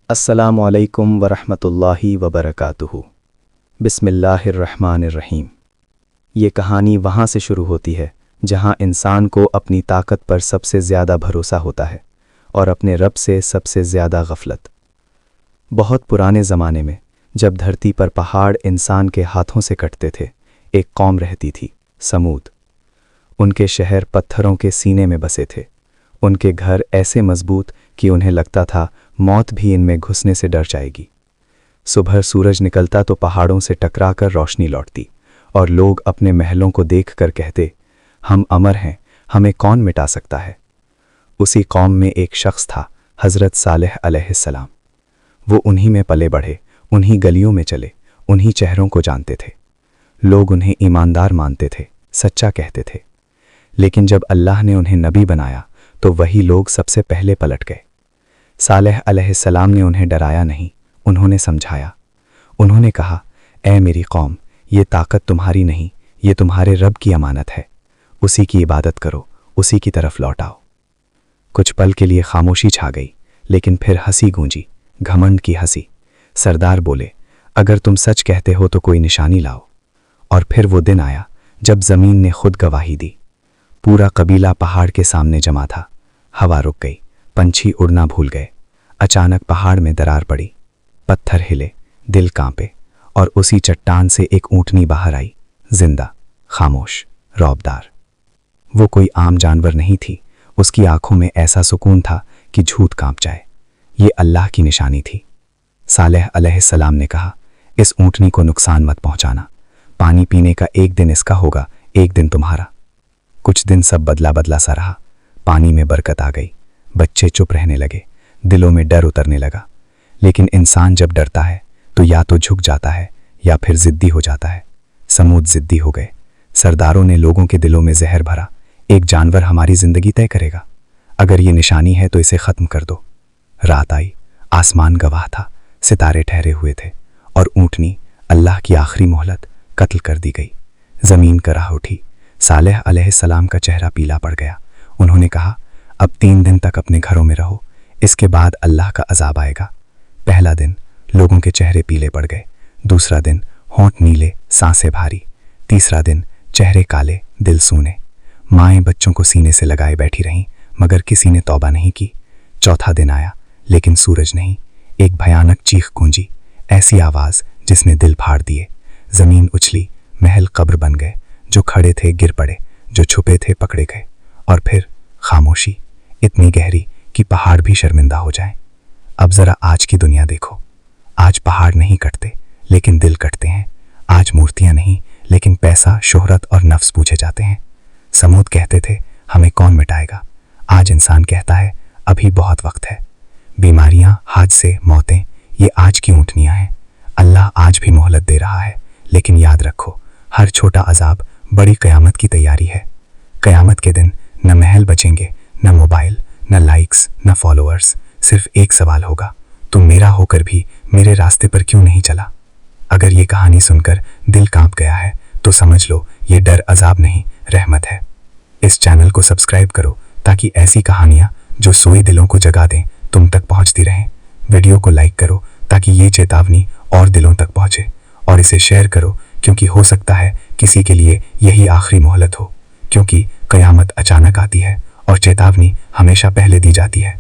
अस्सलामु अलैकुम वरहमतुल्लाहि वबरकातुहू। बिस्मिल्लाहिर्रहमानिर्रहीम। ये कहानी वहाँ से शुरू होती है जहाँ इंसान को अपनी ताकत पर सबसे ज़्यादा भरोसा होता है और अपने रब से सबसे ज़्यादा गफलत। बहुत पुराने ज़माने में जब धरती पर पहाड़ इंसान के हाथों से कटते थे, एक कौम रहती थी, समूद। उनके शहर पत्थरों के सीने में बसे थे। उनके घर ऐसे मजबूत कि उन्हें लगता था मौत भी इनमें घुसने से डर जाएगी। सुबह सूरज निकलता तो पहाड़ों से टकराकर रोशनी लौटती और लोग अपने महलों को देखकर कहते, हम अमर हैं, हमें कौन मिटा सकता है। उसी कौम में एक शख्स था, हज़रत सालेह अलैहिस्सलाम। वो उन्हीं में पले बढ़े, उन्हीं गलियों में चले, उन्हीं चेहरों को जानते थे। लोग उन्हें ईमानदार मानते थे, सच्चा कहते थे। लेकिन जब अल्लाह ने उन्हें नबी बनाया तो वही लोग सबसे पहले पलट गए। सालेह अलैहिस्सलाम ने उन्हें डराया नहीं, उन्होंने समझाया। उन्होंने कहा, ऐ मेरी कौम, ये ताकत तुम्हारी नहीं, ये तुम्हारे रब की अमानत है। उसी की इबादत करो, उसी की तरफ लौट आओ। कुछ पल के लिए खामोशी छा गई, लेकिन फिर हंसी गूंजी, घमंड की हंसी। सरदार बोले, अगर तुम सच कहते हो तो कोई निशानी लाओ। और फिर वो दिन आया जब ज़मीन ने खुद गवाही दी। पूरा कबीला पहाड़ के सामने जमा था। हवा रुक गई, पंछी उड़ना भूल गए। अचानक पहाड़ में दरार पड़ी, पत्थर हिले, दिल कांपे, और उसी चट्टान से एक ऊँटनी बाहर आई, जिंदा, खामोश, रौबदार। वो कोई आम जानवर नहीं थी, उसकी आंखों में ऐसा सुकून था कि झूठ कांप जाए। ये अल्लाह की निशानी थी। सालेह अलैहिस्सलाम ने कहा, इस ऊँटनी को नुकसान मत पहुंचाना। पानी पीने का एक दिन इसका होगा, एक दिन तुम्हारा। कुछ दिन सब बदला बदला सा रहा। पानी में बरकत आ गई, बच्चे चुप रहने लगे, दिलों में डर उतरने लगा। लेकिन इंसान जब डरता है तो या तो झुक जाता है या फिर जिद्दी हो जाता है। समूद जिद्दी हो गए। सरदारों ने लोगों के दिलों में जहर भरा, एक जानवर हमारी जिंदगी तय करेगा। अगर ये निशानी है तो इसे खत्म कर दो। रात आई, आसमान गवाह था, सितारे ठहरे हुए थे, और ऊँटनी, अल्लाह की आखिरी मोहलत, कत्ल कर दी गई। जमीन कराह उठी। सालेह अलैहिस्सलाम का चेहरा पीला पड़ गया। उन्होंने कहा, अब 3 दिन तक अपने घरों में रहो, इसके बाद अल्लाह का अजाब आएगा। पहला दिन लोगों के चेहरे पीले पड़ गए, दूसरा दिन होंठ नीले, सांसें भारी, तीसरा दिन चेहरे काले, दिल सूने। माएँ बच्चों को सीने से लगाए बैठी रहीं, मगर किसी ने तौबा नहीं की। चौथा दिन आया, लेकिन सूरज नहीं। एक भयानक चीख गूंजी, ऐसी आवाज़ जिसने दिल फाड़ दिए। ज़मीन उछली, महल कब्र बन गए। जो खड़े थे गिर पड़े, जो छुपे थे पकड़े गए। और फिर खामोशी, इतनी गहरी कि पहाड़ भी शर्मिंदा हो जाए। अब ज़रा आज की दुनिया देखो। आज पहाड़ नहीं कटते, लेकिन दिल कटते हैं। आज मूर्तियाँ नहीं, लेकिन पैसा, शोहरत और नफ्स पूछे जाते हैं। समूद कहते थे, हमें कौन मिटाएगा। आज इंसान कहता है, अभी बहुत वक्त है। बीमारियाँ, हादसे, मौतें, ये आज की ऊँटनियाँ हैं। अल्लाह आज भी मोहलत दे रहा है, लेकिन याद रखो, हर छोटा अजाब बड़ी क़यामत की तैयारी है। क़यामत के दिन न महल बचेंगे, न मोबाइल, न लाइक्स, न फॉलोअर्स। सिर्फ एक सवाल होगा, तुम मेरा होकर भी मेरे रास्ते पर क्यों नहीं चला। अगर ये कहानी सुनकर दिल कांप गया है तो समझ लो, ये डर अजाब नहीं, रहमत है। इस चैनल को सब्सक्राइब करो ताकि ऐसी कहानियाँ जो सोए दिलों को जगा दें तुम तक पहुँचती रहें। वीडियो को लाइक करो ताकि ये चेतावनी और दिलों तक पहुँचे, और इसे शेयर करो, क्योंकि हो सकता है किसी के लिए यही आखिरी मोहलत हो। क्योंकि क़यामत अचानक आती है और चेतावनी हमेशा पहले दी जाती है।